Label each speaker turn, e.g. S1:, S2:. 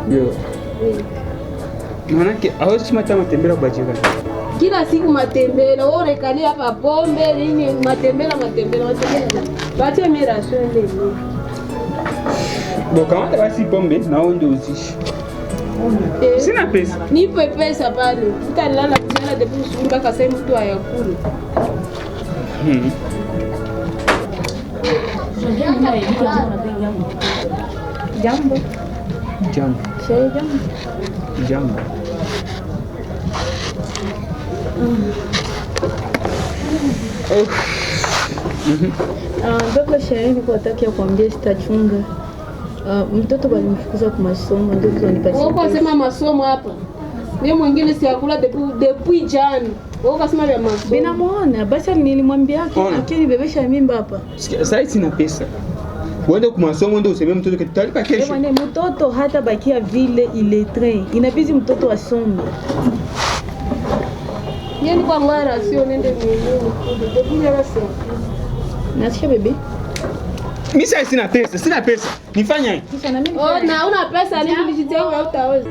S1: Ndio. Maanake hawezi matembela kwa jirani.
S2: Kila siku matembela, wewe rekali hapa pombe nini matembela. Batie mira swende ni.
S1: Boka wanda basi pombe na onde uzishi. Sina pesa.
S2: Nipe pesa pale. Utalala kujana depuis usiku mpaka sasa mtu ayakula. Jambo.
S3: Ndio sherehe niko nataka kuambia sitachunga. Mtoto walimfukuza kwa masomo ndio tunanipatia.
S2: Wewe unasema masomo hapa. Mimi mwingine siakula depuis jana. Wewe unasema vya masomo.
S3: Binamuona basi nilimwambia akini bebesha mimba hapa.
S1: Sasa sina pesa. Uende kwa masomo ndio useme mtoto kitalipa kesho.
S3: Bwana mtoto hata bakia vile ile train. Inabidi mtoto asome.
S2: Yeye kwa mara sio nende mwenyewe. Depuis jana sasa.
S3: Nasikia bebe.
S1: Mimi sasa sina pesa. Nifanye.
S2: Na una pesa nini nijitenga au utaweza?